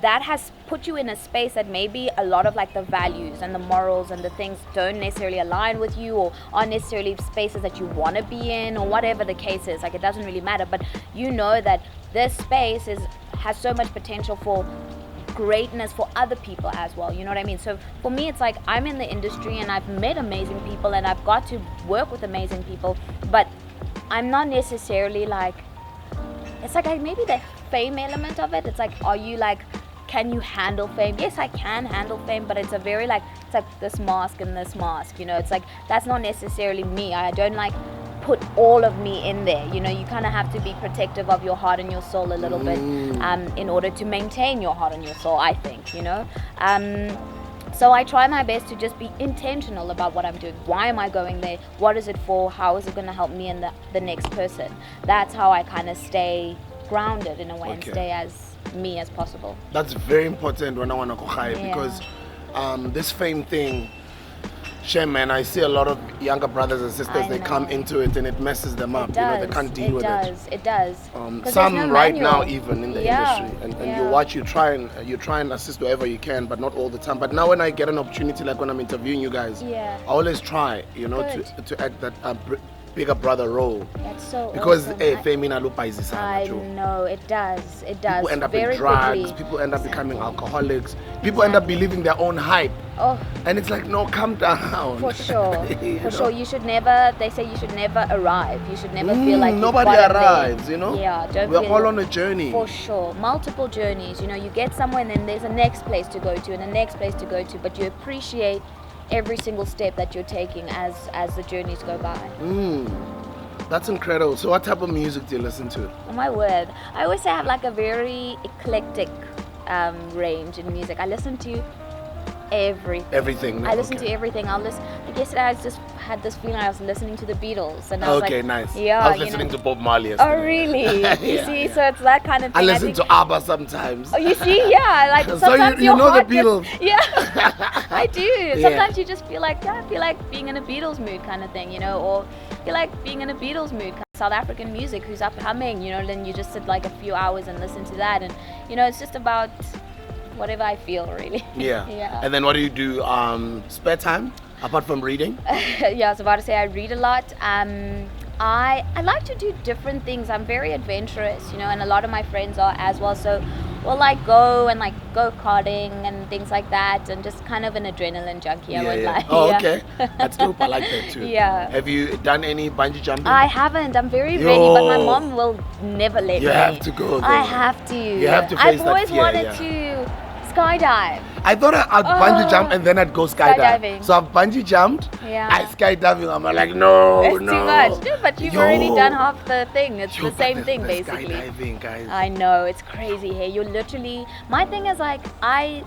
that has put you in a space that maybe a lot of like the values and the morals and the things don't necessarily align with you, or aren't necessarily spaces that you want to be in, or whatever the case is. Like, it doesn't really matter, but you know that this space has so much potential for greatness for other people as well, you know what I mean? So for me, it's like I'm in the industry and I've met amazing people and I've got to work with amazing people, but I'm not necessarily like, it's like maybe the fame element of it. It's like, are you like, can you handle fame? Yes, I can handle fame, but it's a very like, it's like this mask and this mask, you know? It's like, that's not necessarily me. I don't like put all of me in there, you know? You kind of have to be protective of your heart and your soul a little bit in order to maintain your heart and your soul, I think, you know? So I try my best to just be intentional about what I'm doing. Why am I going there? What is it for? How is it going to help me and the next person? That's how I kind of stay grounded in a way and stay as me as possible. That's very important when I want to go high because this fame thing, shame man, I see a lot of younger brothers and sisters, they come into it and it messes them up. You know, they can't deal with it. It does. Some right now even in the industry, and you watch, you try and assist wherever you can, but not all the time. But now when I get an opportunity, like when I'm interviewing you guys, I always try, you know, to act that bigger brother role. That's so because awesome. fame in I know it does. People end up very in drugs. quickly. People end up becoming alcoholics. People end up believing their own hype. Oh. And it's like, no, calm down. For sure. For sure. You should never, they say you should never arrive. You should never feel like nobody arrives, you know? Yeah, don't We're feel all on a journey. For sure. Multiple journeys. You know, you get somewhere and then there's a next place to go to and the next place to go to, but you appreciate every single step that you're taking as the journeys go by. That's incredible. So what type of music do you listen to? Oh my word. I always say I have like a very eclectic range in music. I listen to everything. I listen to everything. Like yesterday I just had this feeling I was listening to the Beatles and I was like, nice. Yeah, I was listening to Bob Marley yesterday. Oh really? You see, so it's that kind of thing. I listen to ABBA sometimes. Oh, you see, yeah, like so sometimes you know the Beatles. I do. Sometimes you just feel like, I feel like being in a Beatles mood kind of thing, you know, or feel like being in a Beatles mood. South African music, who's upcoming, you know, then you just sit like a few hours and listen to that, and you know, it's just about whatever I feel, really. Yeah. And then what do you do spare time apart from reading? Yeah, I was about to say I read a lot. I like to do different things. I'm very adventurous, you know, and a lot of my friends are as well. So we'll like go karting and things like that, and just kind of an adrenaline junkie. I won't lie. Oh, okay. That's dope. I like that too. Yeah. Have you done any bungee jumping? I haven't. I'm very ready, but my mom will never let me. You have to go. Though. I have to. You have to face I've that always fear, wanted to skydive. I thought I'd bungee jump and then I'd go skydiving. So I've bungee jumped. Yeah. I skydiving. I'm like, no, it's too much. No, but you've already done half the thing. It's the same thing basically. Skydiving, guys. I know, it's crazy. Hey, you're literally. My thing is like, I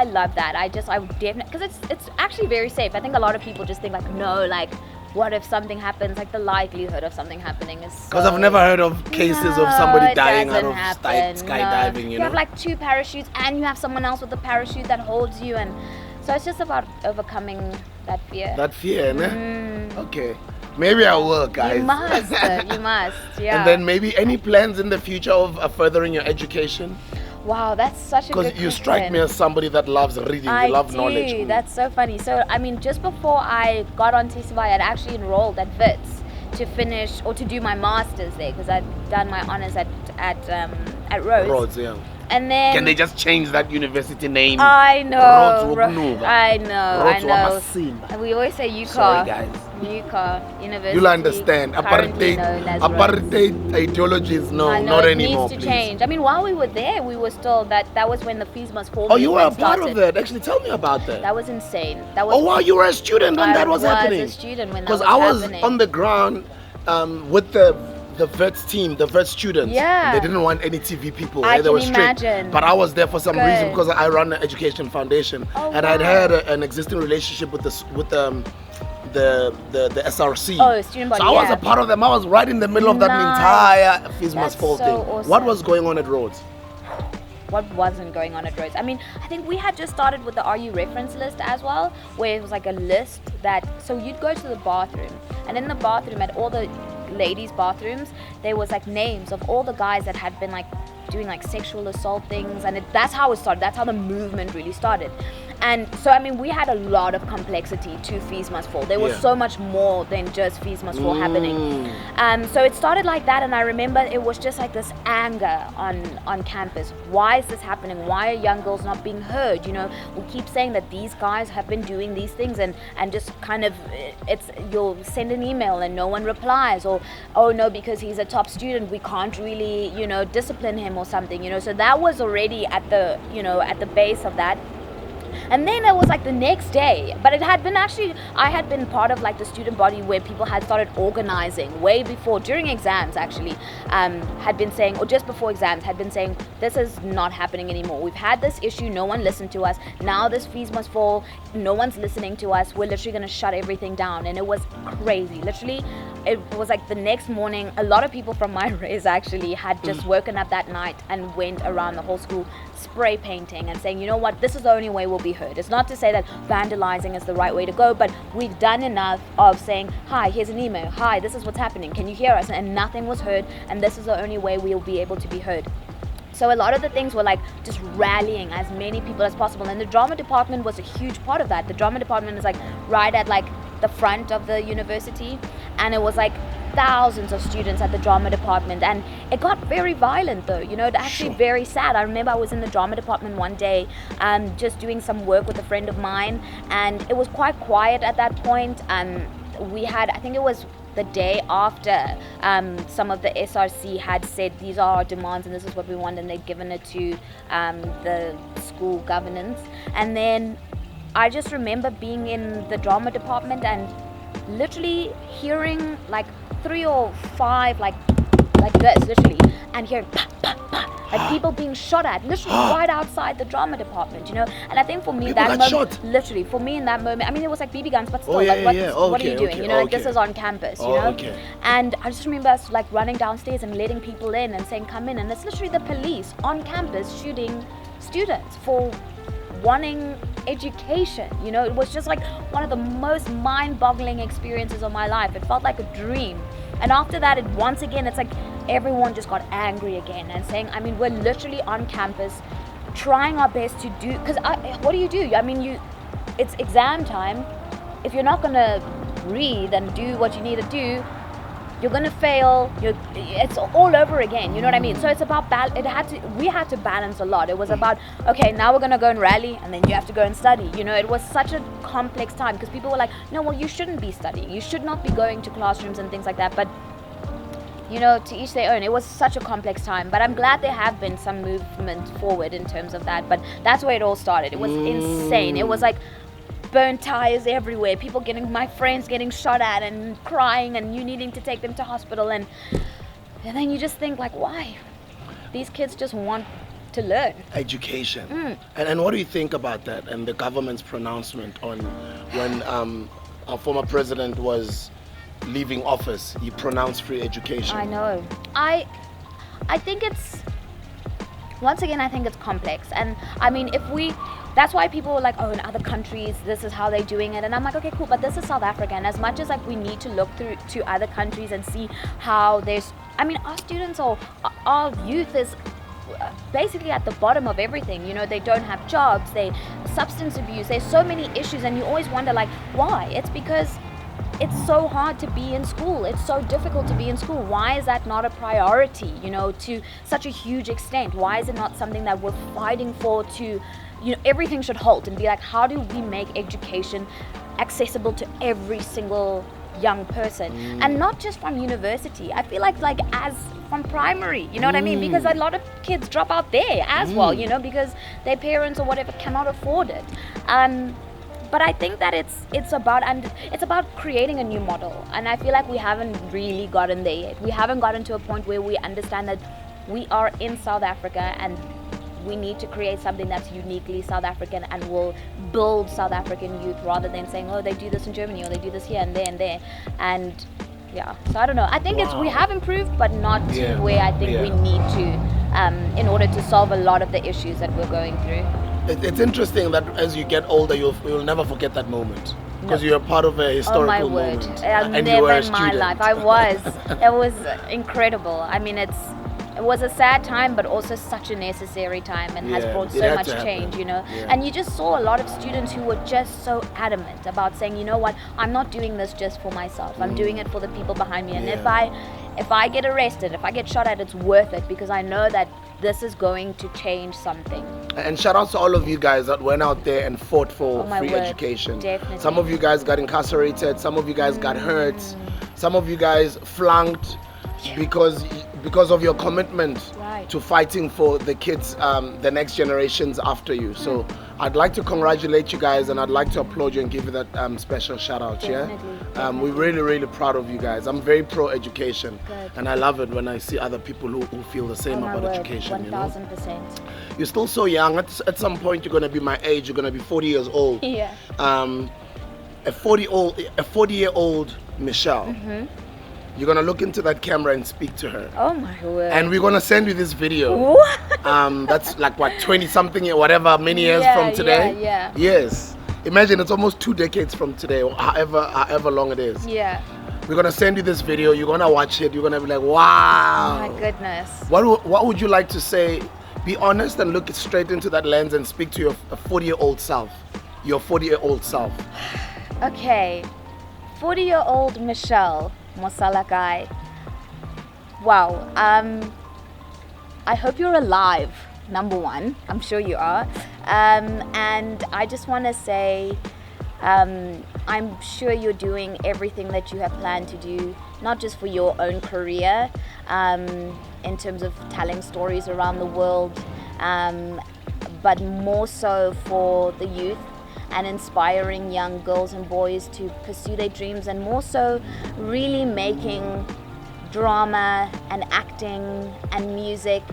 love that. I would definitely, because it's actually very safe. I think a lot of people just think like, no, like, what if something happens? Like the likelihood of something happening is so... Because I've never heard of cases of somebody dying out of skydiving, you know? You have like 2 parachutes and you have someone else with a parachute that holds you, and so it's just about overcoming that fear. That fear, ne? Okay. Maybe I will, guys. You must, yeah. And then maybe any plans in the future of furthering your education? Wow, that's such a good question. Because you strike me as somebody that loves reading, you love knowledge. That's so funny. So, I mean, just before I got on TCY, I'd actually enrolled at WITS to finish, or to do my master's there, because I'd done my honors at Rhodes. Rhodes, yeah. And then... Can they just change that university name? I know. I know. And we always say UCA. Sorry, guys. UCA University. You'll understand. Apartheid ideologies, not anymore. It needs to change. I mean, while we were there, we were still that was when the fees must fall. Oh, you were a part of that. Actually, tell me about that. That was insane. That was. Oh wow, you were a student when that was happening. I was a student when that was happening. Because I was on the ground with the vets team, the vets students. Yeah. They didn't want any TV people. I they were can strict. imagine. But I was there for some reason because I run an education foundation, and I'd had an existing relationship with the SRC. Oh, student body. So I was a part of them. I was right in the middle of that entire fees must fall thing. Awesome. What was going on at Rhodes? What wasn't going on at Rhodes? I mean, I think we had just started with the RU reference list as well, where it was like a list that, so you'd go to the bathroom, and in the bathroom at all the ladies' bathrooms, there was like names of all the guys that had been like doing like sexual assault things, and that's how it started. That's how the movement really started. And so, I mean, we had a lot of complexity to Fees Must Fall. There was so much more than just Fees Must Fall happening. So it started like that, and I remember it was just like this anger on campus. Why is this happening? Why are young girls not being heard? You know, we keep saying that these guys have been doing these things, and just kind of, you'll send an email and no one replies, or, oh no, because he's a top student, we can't really, you know, discipline him or something, you know. So that was already at the, you know, at the base of that. And then it was like the next day, but it had been actually, I had been part of like the student body where people had started organizing way before, during exams actually, had been saying, or just before exams, had been saying, this is not happening anymore. We've had this issue, no one listened to us. Now this Fees Must Fall, no one's listening to us. We're literally gonna shut everything down. And it was crazy. Literally, it was like the next morning, a lot of people from my race actually had just woken up that night and went around the whole school spray painting and saying, you know what, this is the only way we'll be heard. It's not to say that vandalizing is the right way to go, but we've done enough of saying, hi, here's an email, hi, this is what's happening, can you hear us? And nothing was heard, and this is the only way we'll be able to be heard. So a lot of the things were like just rallying as many people as possible, and the drama department was a huge part of that. The drama department is like right at like the front of the university, and it was like thousands of students at the drama department, and it got very violent though, you know, actually very sad. I remember I was in the drama department one day just doing some work with a friend of mine, and it was quite quiet at that point. We had, I think it was the day after, some of the SRC had said these are our demands and this is what we want, and they'd given it to the school governance. And then I just remember being in the drama department and literally hearing like 3 or 5 like this, literally, and hearing pa, pa, pa, like people being shot at, literally right outside the drama department, you know. And I think for me, people that moment, shot. Literally, for me in that moment, I mean, it was like BB guns, but still, Oh, yeah, like, what, yeah, yeah. what are you Okay, doing? okay, You know, like okay. this is on campus, you Oh, know. okay. And I just remember us like running downstairs and letting people in and saying, come in, and it's literally the police on campus shooting students for wanting education. You know, it was just like one of the most mind-boggling experiences of my life. It felt like a dream. And after that, once again, it's like everyone just got angry again and saying, I mean, we're literally on campus trying our best to do, because what do you do? I mean, it's exam time. If you're not gonna read and do what you need to do, you're gonna fail. It's all over again. You know what I mean? So it's about we had to balance a lot. It was about, okay, now we're gonna go and rally, and then you have to go and study. You know, it was such a complex time because people were like, no, well, you shouldn't be studying. You should not be going to classrooms and things like that. But you know, to each their own. It was such a complex time, but I'm glad there have been some movement forward in terms of that. But that's where it all started. It was insane. It was like burnt tires everywhere, my friends getting shot at and crying, and you needing to take them to hospital, and then you just think like, why? These kids just want to learn. Education. And what do you think about that and the government's pronouncement on when our former president was leaving office, he pronounced free education? I know. I think it's, once again, I think it's complex. And I mean, that's why people are like, oh, in other countries, this is how they're doing it. And I'm like, okay, cool, but this is South Africa. And as much as like we need to look through to other countries and see how our students, or our youth is basically at the bottom of everything. You know, they don't have jobs, substance abuse, there's so many issues, and you always wonder like, why? It's because it's so hard to be in school. It's so difficult to be in school. Why is that not a priority, you know, to such a huge extent? Why is it not something that we're fighting for to, you know, everything should halt and be like, how do we make education accessible to every single young person? And not just from university. I feel like as from primary, you know what I mean? Because a lot of kids drop out there as well, you know, because their parents or whatever cannot afford it. But I think that it's about creating a new model, and I feel like we haven't really gotten there yet. We haven't gotten to a point where we understand that we are in South Africa and we need to create something that's uniquely South African and will build South African youth, rather than saying, oh, they do this in Germany, or they do this here and there and there. And yeah, so I don't know. I think we have improved, but not to where I think we need to, in order to solve a lot of the issues that we're going through. It's interesting that as you get older, you'll never forget that moment, because you're part of a historical moment. I'll and you were never a in my student. life. I was. It was incredible. I mean, It was a sad time, but also such a necessary time, and has Yeah, brought it so had much to happen. change, you know. Yeah. And you just saw a lot of students who were just so adamant about saying, you know what, I'm not doing this just for myself. I'm doing it for the people behind me. And Yeah. if I get arrested, if I get shot at, it's worth it, because I know that this is going to change something. And shout out to all of you guys that went out there and fought for Oh my free word, education. definitely. Some of you guys got incarcerated, some of you guys got hurt, some of you guys flunked because of your commitment Right. to fighting for the kids, the next generations after you. So I'd like to congratulate you guys, and I'd like to applaud you and give you that special shout out. Definitely, We're really, really proud of you guys. I'm very pro education, Good. and I love it when I see other people who feel the same Oh my about word, education. You know? 1000%. You're still so young. At some point, you're gonna be my age. You're gonna be 40 years old. Yeah. A 40-year-old Michelle. You're gonna look into that camera and speak to her. Oh my word. And we're gonna send you this video. What? That's like what, 20-something, whatever, many years Yeah, from today. yeah. Yes. Imagine it's almost 2 decades from today, or however long it is. Yeah. We're gonna send you this video. You're gonna watch it. You're gonna be like, wow. Oh my goodness. What would you like to say? Be honest and look straight into that lens and speak to your 40-year-old self. Your 40-year-old self. Okay. 40-year-old Michelle Mosalakae. Wow. I hope you're alive, number one. I'm sure you are. And I just want to say, I'm sure you're doing everything that you have planned to do, not just for your own career, in terms of telling stories around the world, but more so for the youth and inspiring young girls and boys to pursue their dreams, and more so really making drama and acting and music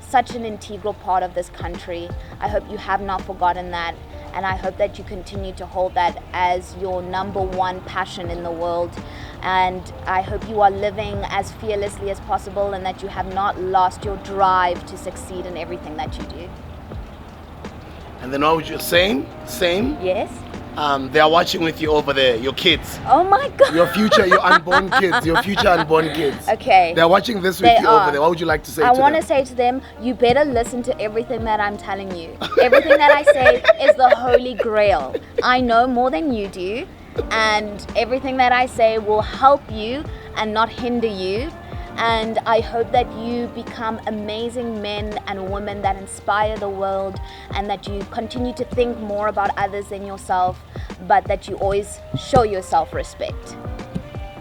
such an integral part of this country. I hope you have not forgotten that, and I hope that you continue to hold that as your number one passion in the world. And I hope you are living as fearlessly as possible, and that you have not lost your drive to succeed in everything that you do. And then what would you same? Yes? They are watching with you over there, your kids. Oh my God. Your future, your unborn kids, your future unborn kids. Okay. They're watching this with They you are. over there. What would you like to say I to want to them? say to them, you better listen to everything that I'm telling you. Everything that I say is the holy grail. I know more than you do, and everything that I say will help you and not hinder you. And I hope that you become amazing men and women that inspire the world, and that you continue to think more about others than yourself, but that you always show yourself respect.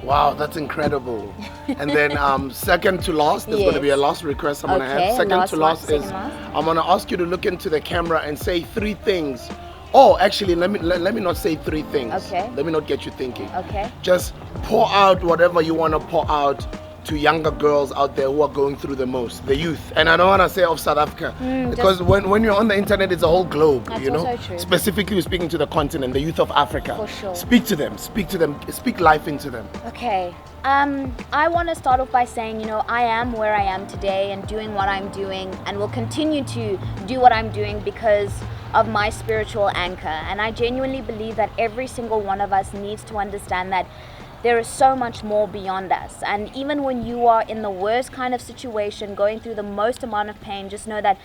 Wow, that's incredible. And then second to last, there's going to be a Yes. last request I'm going to Okay, have. Second last to one, last is, second last. I'm going to ask you to look into the camera and say 3 things. Oh, actually, let me not say 3 things. Okay. Let me not get you thinking. Okay? Just pour out whatever you want to pour out to younger girls out there who are going through the most, the youth. And I don't want to say of South Africa, because when you're on the internet, it's a whole globe. That's you know. also true. Specifically, we're speaking to the continent, the youth of Africa. For sure. Speak to them. Speak life into them. Okay. I want to start off by saying, I am where I am today and doing what I'm doing, and will continue to do what I'm doing because of my spiritual anchor. And I genuinely believe that every single one of us needs to understand that there is so much more beyond us. And even when you are in the worst kind of situation, going through the most amount of pain, just know that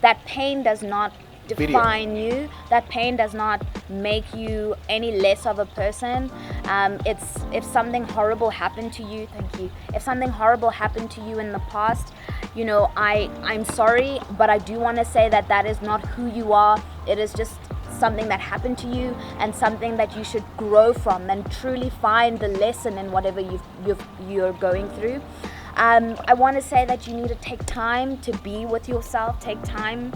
that pain does not define you. That pain does not make you any less of a person. If something horrible happened to you, thank you. If something horrible happened to you in the past, I'm sorry, but I do want to say that that is not who you are. It is just something that happened to you, and something that you should grow from and truly find the lesson in whatever you're going through. I want to say that you need to take time to be with yourself, take time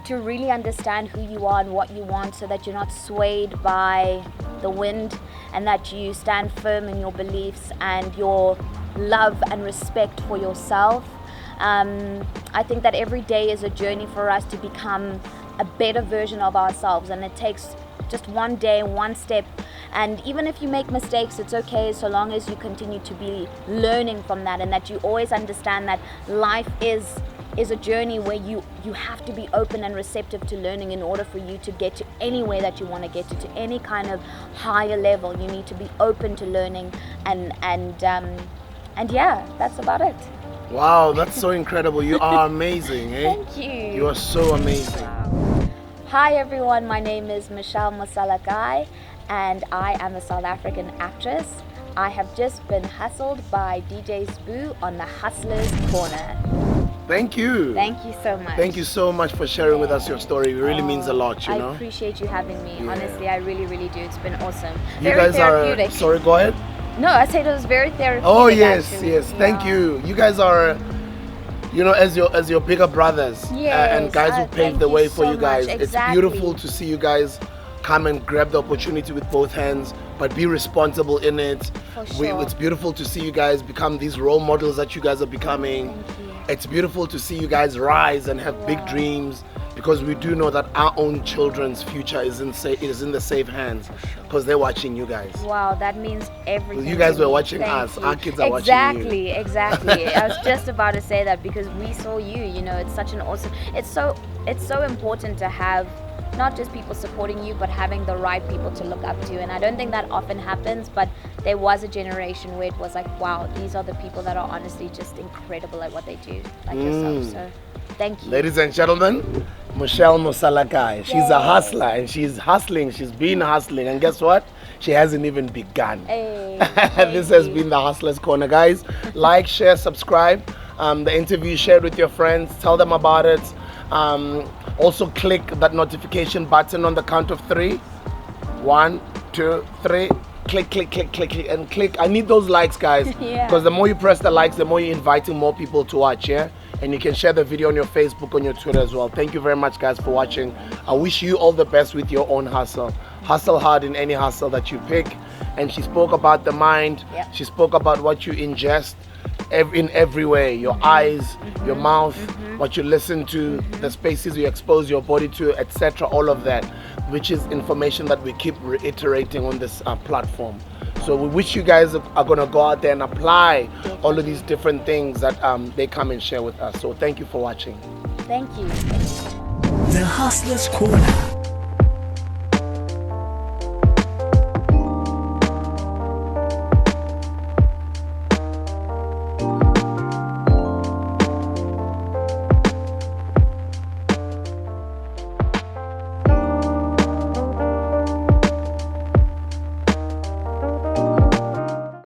to really understand who you are and what you want, so that you're not swayed by the wind, and that you stand firm in your beliefs and your love and respect for yourself. I think that every day is a journey for us to become a better version of ourselves, and it takes just one day, one step. And even if you make mistakes, it's okay, so long as you continue to be learning from that, and that you always understand that life is a journey where you have to be open and receptive to learning in order for you to get to anywhere that you want to get to any kind of higher level. You need to be open to learning, and yeah, that's about it. Wow, that's so incredible. You are amazing, eh? Thank you. You are so amazing. Hi everyone, my name is Mosalakae and I am a South African actress. I have just been hustled by DJ Sbu on the Hustlers Corner. Thank you. Thank you so much. Thank you so much for sharing with us your story. It really means a lot, you know. I appreciate you having me. Yeah. Honestly, I really, really do. It's been awesome. You Very guys therapeutic. are. Sorry, go ahead. No, I said it was very therapeutic. Oh yes, actually. yes. Thank Yeah. you. You guys are, you know, as your bigger brothers, and guys who paved thank the you way for so you guys. much. It's Exactly. beautiful to see you guys come and grab the opportunity with both hands, but be responsible in it. For sure. It's beautiful to see you guys become these role models that you guys are becoming. Thank you. It's beautiful to see you guys rise and have big dreams, because we do know that our own children's future is in the safe hands, because they're watching you guys. Wow, that means everything. You guys to were me. watching Thank us. you. Our kids are watching you. Exactly. I was just about to say that because we saw you. You know, it's such an awesome. It's so important to have not just people supporting you, but having the right people to look up to. And I don't think that often happens, but there was a generation where it was like, wow, these are the people that are honestly just incredible at what they do, like yourself. So thank you. Ladies and gentlemen, Michelle Mosalakae. She's a hustler and she's hustling. She's been hustling. And guess what? She hasn't even begun. Hey, This has been the Hustlers Corner, guys. Like, share, subscribe. The interview, share it with your friends. Tell them about it. Also click that notification button on the count of 3. 1, 2, 3. Click, and click. I need those likes, guys. Yeah. Because the more you press the likes, the more you're inviting more people to watch, yeah? And you can share the video on your Facebook, on your Twitter as well. Thank you very much, guys, for watching. I wish you all the best with your own hustle. Hustle hard in any hustle that you pick. And she spoke about the mind. Yeah. She spoke about what you ingest in every way. Your eyes, your mouth, what you listen to, the spaces you expose your body to, etc. All of that, which is information that we keep reiterating on this platform. So we wish you guys are going to go out there and apply all of these different things that they come and share with us. So thank you for watching. Thank you. The Hustlers Corner